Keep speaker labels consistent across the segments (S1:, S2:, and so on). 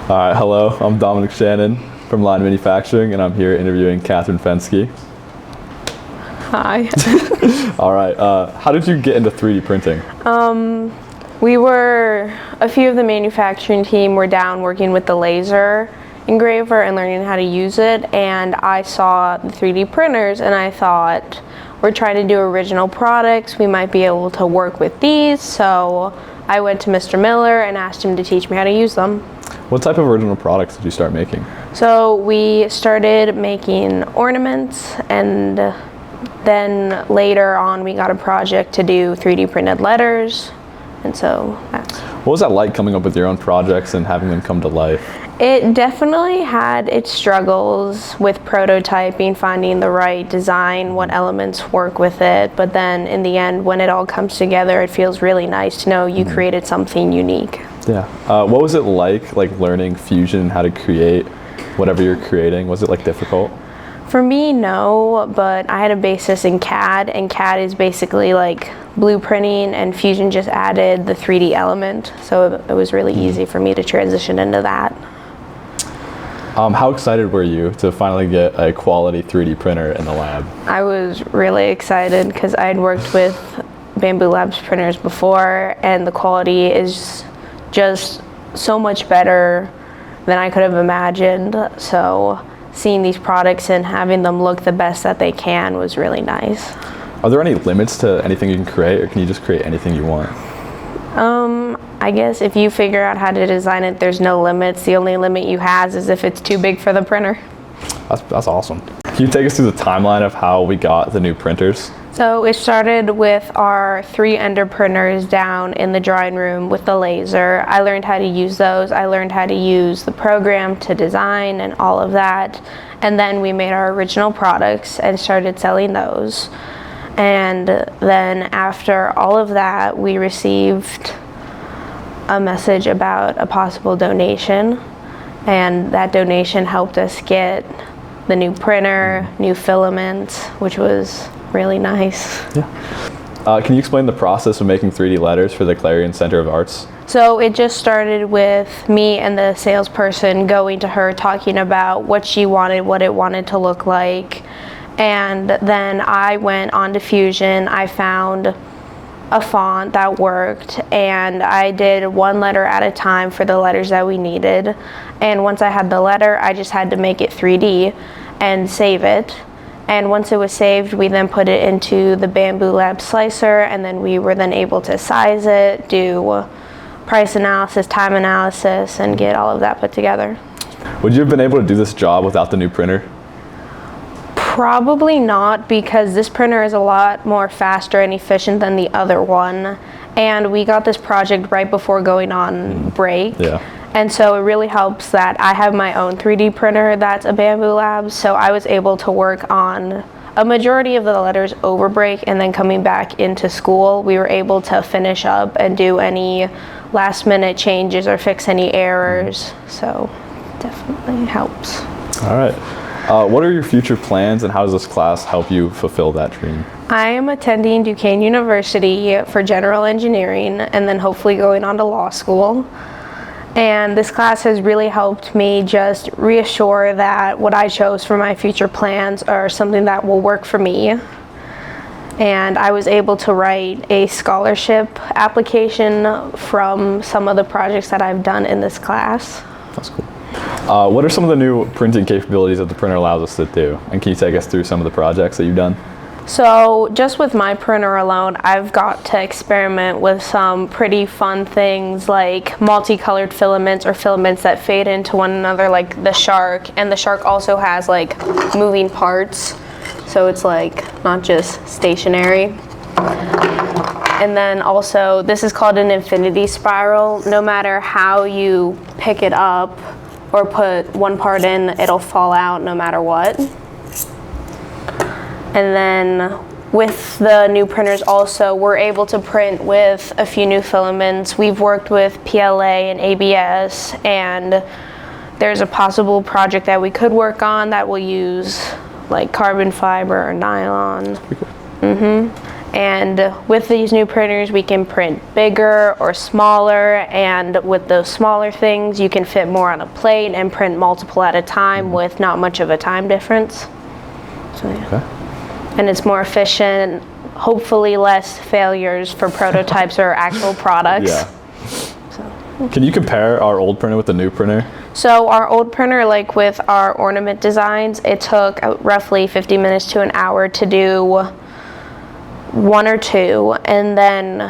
S1: All right, hello, I'm Dominic Shannon from Line Manufacturing, and I'm here interviewing Catherine Fensky.
S2: Hi.
S1: All right, how did you get into 3D printing?
S2: A few of the manufacturing team were down working with the laser engraver and learning how to use it, and I saw the 3D printers and I thought, we're trying to do original products, we might be able to work with these, so I went to Mr. Miller and asked him to teach me how to use them.
S1: What type of original products did you start making?
S2: So we started making ornaments, and then later on we got a project to do 3D printed letters, and so that's...
S1: What was that like, coming up with your own projects and having them come to life?
S2: It definitely had its struggles with prototyping, finding the right design, what elements work with it, but then in the end, when it all comes together, it feels really nice to know you created something unique.
S1: Yeah. What was it like learning Fusion and how to create whatever you're creating? Was it difficult?
S2: For me, no, but I had a basis in CAD, and CAD is basically like blueprinting, and Fusion just added the 3D element, so it was really easy for me to transition into that.
S1: How excited were you to finally get a quality 3D printer in the lab?
S2: I was really excited because I had worked with Bamboo Labs printers before, and the quality is just so much better than I could have imagined. So seeing these products and having them look the best that they can was really nice.
S1: Are there any limits to anything you can create, or can you just create anything you want?
S2: I guess if you figure out how to design it, there's no limits. The only limit you have is if it's too big for the printer.
S1: That's awesome. Can you take us through the timeline of how we got the new printers?
S2: So it started with our 3 Ender printers down in the drawing room with the laser. I learned how to use those. I learned how to use the program to design and all of that. And then we made our original products and started selling those. And then after all of that, we received a message about a possible donation. And that donation helped us get the new printer, new filaments, which was really nice.
S1: Yeah. Can you explain the process of making 3D letters for the Clarion Center of Arts?
S2: So it just started with me and the salesperson going to her, talking about what she wanted, what it wanted to look like. And then I went onto Fusion. I found a font that worked, and I did 1 letter at a time for the letters that we needed. And once I had the letter, I just had to make it 3D and save it. And once it was saved, we then put it into the Bamboo Lab slicer, and then we were then able to size it, do price analysis, time analysis, and get all of that put together.
S1: Would you have been able to do this job without the new printer?
S2: Probably not, because this printer is a lot more faster and efficient than the other one. And we got this project right before going on break.
S1: Yeah.
S2: And so it really helps that I have my own 3D printer that's a Bamboo Lab, so I was able to work on a majority of the letters over break, and then coming back into school, we were able to finish up and do any last minute changes or fix any errors, so definitely helps.
S1: All right. What are your future plans, and how does this class help you fulfill that dream?
S2: I am attending Duquesne University for general engineering, and then hopefully going on to law school. And this class has really helped me just reassure that what I chose for my future plans are something that will work for me. And I was able to write a scholarship application from some of the projects that I've done in this class.
S1: That's cool. What are some of the new printing capabilities that the printer allows us to do? And can you take us through some of the projects that you've done?
S2: So just with my printer alone, I've got to experiment with some pretty fun things like multicolored filaments, or filaments that fade into one another, like the shark. And the shark also has moving parts, so it's not just stationary. And then also, this is called an infinity spiral. No matter how you pick it up or put one part in, it'll fall out no matter what. And then with the new printers also, we're able to print with a few new filaments. We've worked with PLA and ABS, and there's a possible project that we could work on that will use carbon fiber or nylon. And with these new printers, we can print bigger or smaller, and with those smaller things, you can fit more on a plate and print multiple at a time with not much of a time difference. So, yeah.
S1: Okay.
S2: And it's more efficient, hopefully less failures for prototypes or actual products.
S1: Yeah. Can you compare our old printer with the new printer?
S2: So our old printer, like with our ornament designs, it took roughly 50 minutes to an hour to do one or two, and then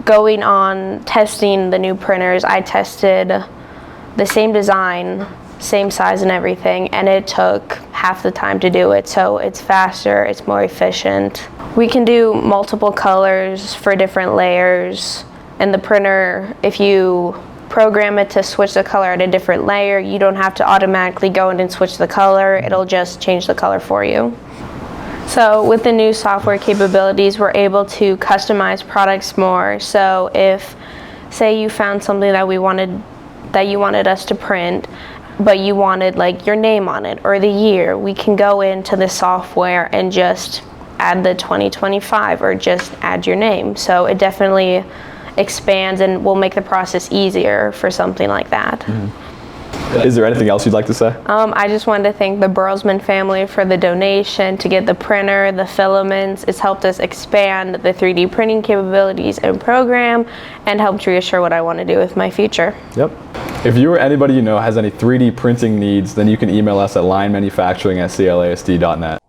S2: going on testing the new printers, I tested the same design, same size and everything, and it took half the time to do it. So it's faster, it's more efficient. We can do multiple colors for different layers, and the printer, if you program it to switch the color at a different layer, you don't have to automatically go in and switch the color, it'll just change the color for you. So with the new software capabilities, we're able to customize products more. So if, say you found something that you wanted us to print, but you wanted like your name on it or the year, we can go into the software and just add the 2025 or just add your name. So it definitely expands and will make the process easier for something like that.
S1: Is there anything else you'd like to say?
S2: I just wanted to thank the Berelsman family for the donation to get the printer, the filaments. It's helped us expand the 3D printing capabilities and program, and helped reassure what I want to do with my future.
S1: Yep. If you or anybody you know has any 3D printing needs, then you can email us at linemanufacturing@clasd.net.